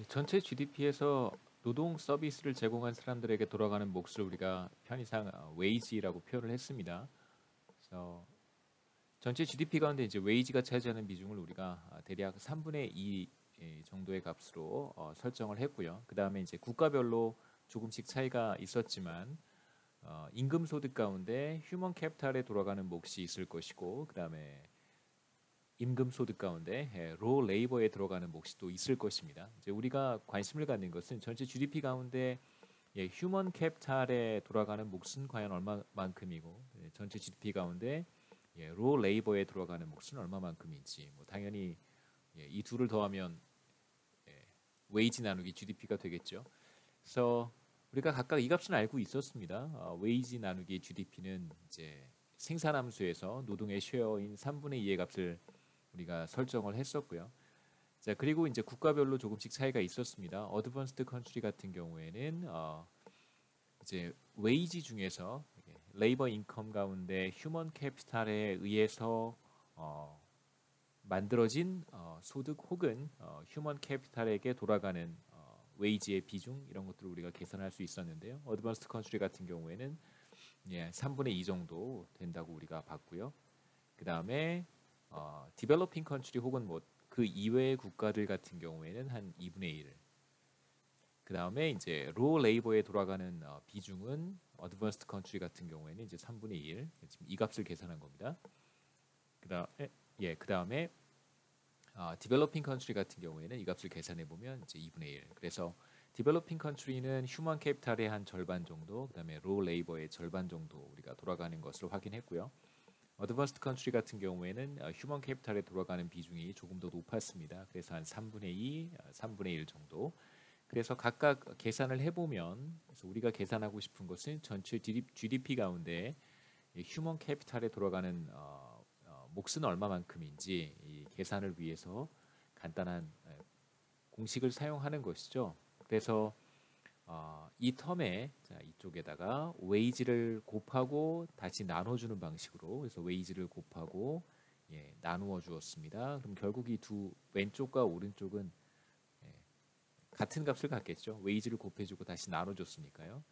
이 전체 GDP에서 노동 서비스를 제공한 사람들에게 돌아가는 몫을 우리가 편의상 웨이지라고 표현을 했습니다. 그래서 전체 GDP 가운데 이제 웨이지가 차지하는 비중을 우리가 대략 3분의 2 정도의 값으로 설정을 했고요. 그 다음에 이제 국가별로 조금씩 차이가 있었지만 임금 소득 가운데 휴먼 캐피탈에 돌아가는 몫이 있을 것이고, 그 다음에 임금 소득 가운데 로 레이버에 들어가는 몫이 또 있을 것입니다. 이제 우리가 관심을 갖는 것은 전체 GDP 가운데 휴먼 캐피탈에 돌아가는 몫은 과연 얼마만큼이고, 전체 GDP 가운데 로 레이버에 들어가는 몫은 얼마만큼인지, 뭐 당연히 이 둘을 더하면 웨이지 나누기 GDP가 되겠죠. 그래서 우리가 각각 이 값은 알고 있었습니다. 웨이지 나누기 GDP는 이제 생산함수에서 노동의 쉐어인 3분의 2의 값을 우리가 설정을 했었고요. 자, 그리고 이제 국가별로 조금씩 차이가 있었습니다. 어드밴스드 컨트리 같은 경우에는 이제 웨이지 중에서 레이버 인컴 가운데 휴먼 캐피탈에 의해서 만들어진 소득 혹은 휴먼 캐피탈에게 돌아가는 웨이지의 비중, 이런 것들을 우리가 계산할 수 있었는데요. 어드밴스드 컨트리 같은 경우에는 3분의 2 정도 된다고 우리가 봤고요. 그 다음에 디벨로핑 컨트리 혹은 뭐 그 이외의 국가들 같은 경우에는 한 2분의 1. 그 다음에 이제 로 레이버에 돌아가는 비중은 어드밴스드 컨트리 같은 경우에는 이제 3분의 1. 지금 이 값을 계산한 겁니다. 그 다음에 디벨로핑 컨트리 같은 경우에는 이 값을 계산해 보면 이제 2분의 1. 그래서 디벨로핑 컨트리는 휴먼 캐피탈의 한 절반 정도, 그다음에 로 레이버의 절반 정도 우리가 돌아가는 것을 확인했고요. 어드밴스드 컨트리 같은 경우에는 휴먼 캐피탈에 돌아가는 비중이 조금 더 높았습니다. 그래서 한 3분의 2, 3분의 1 정도. 그래서 각각 계산을 해보면, 그래서 우리가 계산하고 싶은 것은 전체 GDP 가운데 휴먼 캐피탈에 돌아가는 몫은 얼마만큼인지 이 계산을 위해서 간단한 공식을 사용하는 것이죠. 그래서 이 텀에 이쪽에다가 웨이지를 곱하고 다시 나눠주는 방식으로, 그래서 웨이지를 곱하고 나누어 주었습니다. 그럼 결국 이 두 왼쪽과 오른쪽은 같은 값을 갖겠죠. 웨이지를 곱해주고 다시 나눠줬으니까요.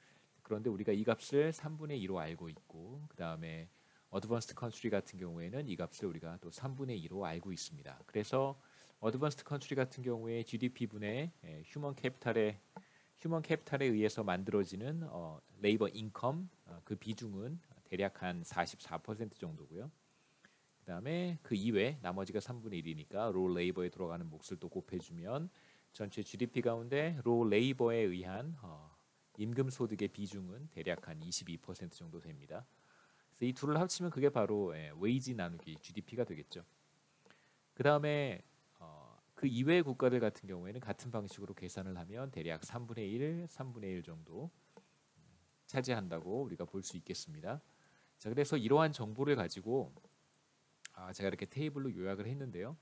그런데 우리가 이 값을 3분의 2로 알고 있고, 그 다음에 어드밴스드 컨트리 같은 경우에는 이 값을 우리가 또 3분의 2로 알고 있습니다. 그래서 어드밴스드 컨트리 같은 경우에 GDP분의 휴먼 캐피탈에 의해서 만들어지는 레이버 인컴 그 비중은 대략 한 44% 정도고요. 그 다음에 그 이외 나머지가 3분의 1이니까 로 레이버에 들어가는 몫을 또 곱해주면 전체 GDP 가운데 로 레이버에 의한 임금 소득의 비중은 대략 한 22% 정도 됩니다. 그래서 이 둘을 합치면 그게 바로 웨이지 나누기 GDP가 되겠죠. 그 다음에 그 이외의 국가들 같은 경우에는 같은 방식으로 계산을 하면 대략 3분의 1, 3분의 1 정도 차지한다고 우리가 볼 수 있겠습니다. 자, 그래서 이러한 정보를 가지고 제가 이렇게 테이블로 요약을 했는데요.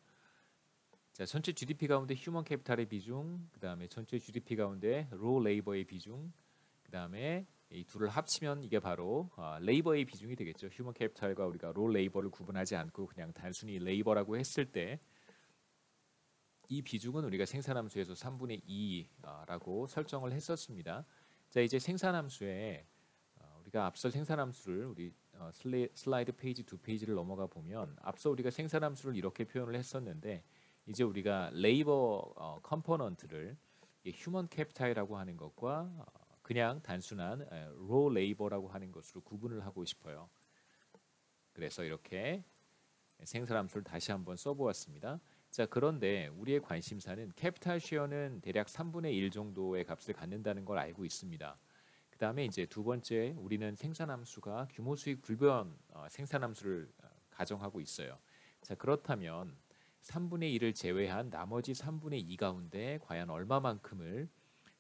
자, 전체 GDP 가운데 휴먼 캐피탈의 비중, 그 다음에 전체 GDP 가운데 로 레이버의 비중, 그 다음에 이 둘을 합치면 이게 바로 레이버의 비중이 되겠죠. 휴먼 캐피탈과 우리가 로 레이버를 구분하지 않고 그냥 단순히 레이버라고 했을 때 이 비중은 우리가 생산함수에서 3분의 2라고 설정을 했었습니다. 자, 이제 생산함수에 우리가 앞서 생산함수를 우리 슬라이드 페이지 2페이지를 넘어가 보면 앞서 우리가 생산함수를 이렇게 표현을 했었는데 이제 우리가 레이버 컴포넌트를 휴먼 캐피탈이라고 하는 것과 그냥 단순한 로 레이버라고 하는 것으로 구분을 하고 싶어요. 그래서 이렇게 생산함수를 다시 한번 써보았습니다. 자, 그런데 우리의 관심사는 캐피탈 쉐어는 대략 3분의 1 정도의 값을 갖는다는 걸 알고 있습니다. 그 다음에 이제 두 번째, 우리는 생산함수가 규모 수익 불변 생산함수를 가정하고 있어요. 자, 그렇다면 3분의 1을 제외한 나머지 3분의 2 가운데 과연 얼마만큼을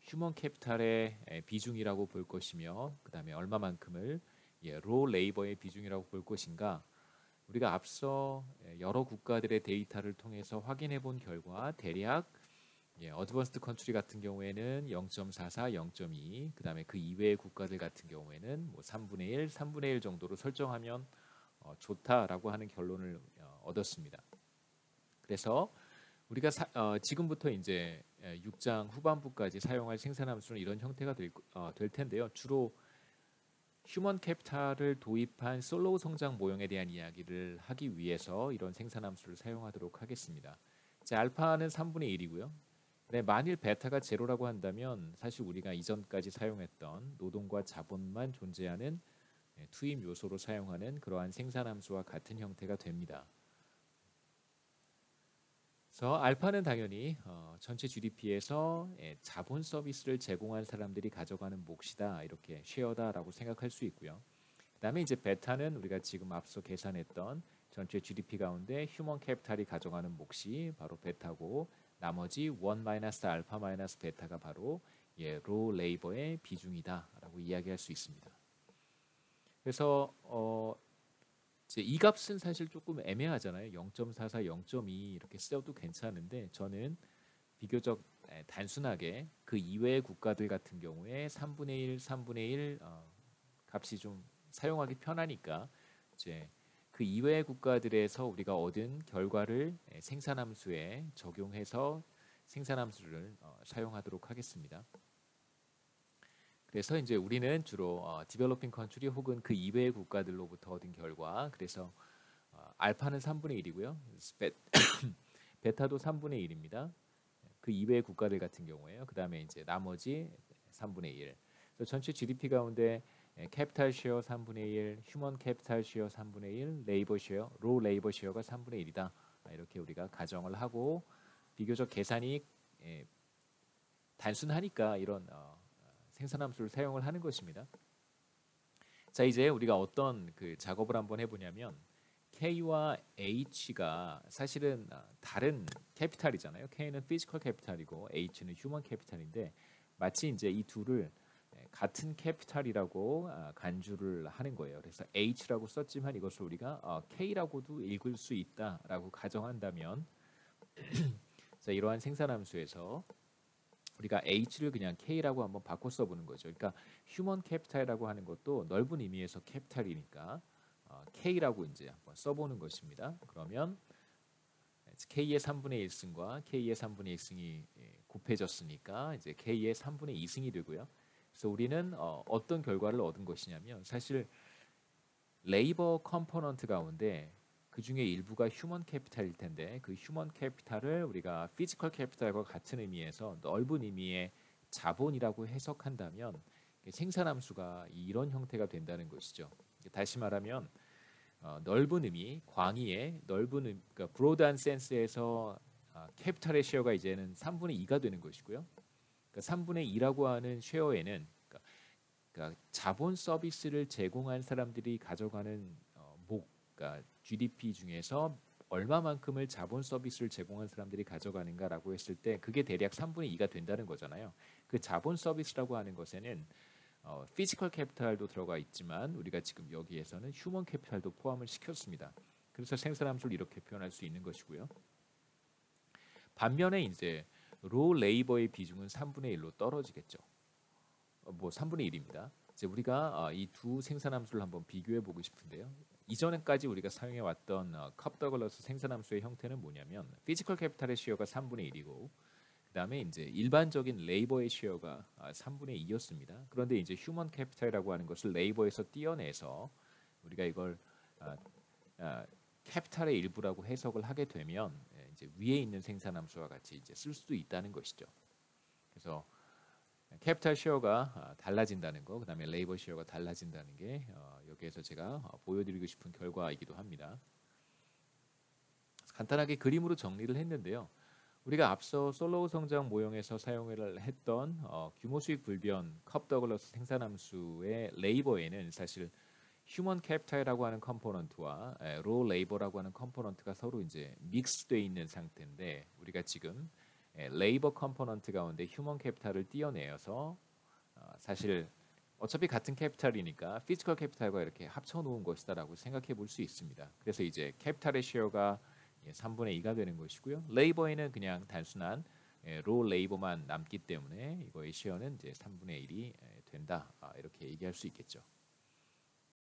휴먼 캐피탈의 비중이라고 볼 것이며, 그 다음에 얼마만큼을 로 레이버의 비중이라고 볼 것인가? 우리가 앞서 여러 국가들의 데이터를 통해서 확인해 본 결과 대략 어드밴스드 컨트리 같은 경우에는 0.44, 0.2, 그 다음에 그 이외의 국가들 같은 경우에는 뭐 3분의 1, 3분의 1 정도로 설정하면 좋다라고 하는 결론을 얻었습니다. 그래서 우리가 지금부터 이제 6장 후반부까지 사용할 생산함수는 이런 형태가 될 텐데요. 주로 휴먼 캐피탈을 도입한 솔로우 성장 모형에 대한 이야기를 하기 위해서 이런 생산함수를 사용하도록 하겠습니다. 자, 알파는 3분의 1이고요. 만일 베타가 제로라고 한다면 사실 우리가 이전까지 사용했던 노동과 자본만 존재하는 투입 요소로 사용하는 그러한 생산함수와 같은 형태가 됩니다. 그래서 알파는 당연히 전체 GDP에서 자본 서비스를 제공한 사람들이 가져가는 몫이다, 이렇게 쉐어다라고 생각할 수 있고요. 그다음에 이제 베타는 우리가 지금 앞서 계산했던 전체 GDP 가운데 휴먼 캐피탈이 가져가는 몫이 바로 베타고, 나머지 1 마이너스 알파 마이너스 베타가 바로 로 레이버의 비중이다라고 이야기할 수 있습니다. 그래서 이제 이 값은 사실 조금 애매하잖아요. 0.44, 0.2 이렇게 써도 괜찮은데 저는 비교적 단순하게 그 이외의 국가들 같은 경우에 3분의 1, 3분의 1 값이 좀 사용하기 편하니까 이제 그 이외의 국가들에서 우리가 얻은 결과를 생산함수에 적용해서 생산함수를 사용하도록 하겠습니다. 그래서 이제 우리는 주로 디벨로핑 컨트리 혹은 그 이외의 국가들로부터 얻은 결과, 그래서 알파는 3분의 1이고요. 베타도 3분의 1입니다. 그 이외의 국가들 같은 경우에요. 그 다음에 이제 나머지 3분의 1. 그래서 전체 GDP 가운데 캐피탈 쉐어 3분의 1, 휴먼 캐피탈 쉐어 3분의 1, 레이버 쉐어, 로 레이버 쉐어가 3분의 1이다. 이렇게 우리가 가정을 하고 비교적 계산이 단순하니까 이런 생산함수를 사용을 하는 것입니다. 자, 이제 우리가 어떤 그 작업을 한번 해보냐면 K와 H가 사실은 다른 캐피탈이잖아요. K는 피지컬 캐피탈이고 H는 휴먼 캐피탈인데 마치 이제 이 둘을 같은 캐피탈이라고 간주를 하는 거예요. 그래서 H라고 썼지만 이것을 우리가 K라고도 읽을 수 있다라고 가정한다면 자, 이러한 생산함수에서 우리가 H를 그냥 K라고 한번 바꿔 써보는 거죠. 그러니까 휴먼 캐피탈이라고 하는 것도 넓은 의미에서 캐피탈이니까 K라고 이제 한번 써보는 것입니다. 그러면 K의 3분의 1승과 K의 3분의 1승이 곱해졌으니까 이제 K의 3분의 2승이 되고요. 그래서 우리는 어떤 결과를 얻은 것이냐면 사실 레이버 컴포넌트 가운데 그 중에 일부가 휴먼 캐피탈일 텐데 그 휴먼 캐피탈을 우리가 피지컬 캐피탈과 같은 의미에서 넓은 의미의 자본이라고 해석한다면 생산함수가 이런 형태가 된다는 것이죠. 다시 말하면 넓은 의미, 광의의 넓은 그러니까 브로드한 센스에서 캐피탈의 쉐어가 이제는 3분의 2가 되는 것이고요. 그러니까 3분의 2라고 하는 쉐어에는 그러니까 자본 서비스를 제공한 사람들이 가져가는 그러니까 GDP 중에서 얼마만큼을 자본 서비스를 제공한 사람들이 가져가는가라고 했을 때 그게 대략 3분의 2가 된다는 거잖아요. 그 자본 서비스라고 하는 것에는 피지컬 캐피탈도 들어가 있지만 우리가 지금 여기에서는 휴먼 캐피탈도 포함을 시켰습니다. 그래서 생산함수를 이렇게 표현할 수 있는 것이고요. 반면에 이제 로 레이버의 비중은 3분의 1로 떨어지겠죠. 뭐 3분의 1입니다. 이제 우리가 이 두 생산함수를 한번 비교해 보고 싶은데요. 이전까지 우리가 사용해 왔던 컵 더글러스 생산함수의 형태는 뭐냐면 피지컬 캐피탈의 쉐어가 3분의 1이고 그다음에 이제 일반적인 레이버의 쉐어가 3분의 2였습니다. 그런데 이제 휴먼 캐피탈이라고 하는 것을 레이버에서 떼어내서 우리가 이걸 캐피탈의 일부라고 해석을 하게 되면 이제 위에 있는 생산함수와 같이 이제 쓸 수도 있다는 것이죠. 그래서 캐피탈 쉐어가 달라진다는 거, 그다음에 레이버 쉐어가 달라진다는 게 여기에서 제가 보여드리고 싶은 결과이기도 합니다. 간단하게 그림으로 정리를 했는데요. 우리가 앞서 솔로우 성장 모형에서 사용을 했던 규모 수익 불변 컵 더글러스 생산함수의 레이버에는 사실 휴먼 캐피탈이라고 하는 컴포넌트와 로 레이버라고 하는 컴포넌트가 서로 이제 믹스되어 있는 상태인데 우리가 지금 레이버 컴포넌트 가운데 휴먼 캐피탈을 떼어내어서 사실 어차피 같은 캐피탈이니까 피지컬 캐피탈과 이렇게 합쳐 놓은 것이다라고 생각해 볼 수 있습니다. 그래서 이제 캐피탈의 쉐어가 3분의 2가 되는 것이고요. 레이버에는 그냥 단순한 로 레이버만 남기 때문에 이거의 쉐어는 이제 3분의 1이 된다. 이렇게 얘기할 수 있겠죠.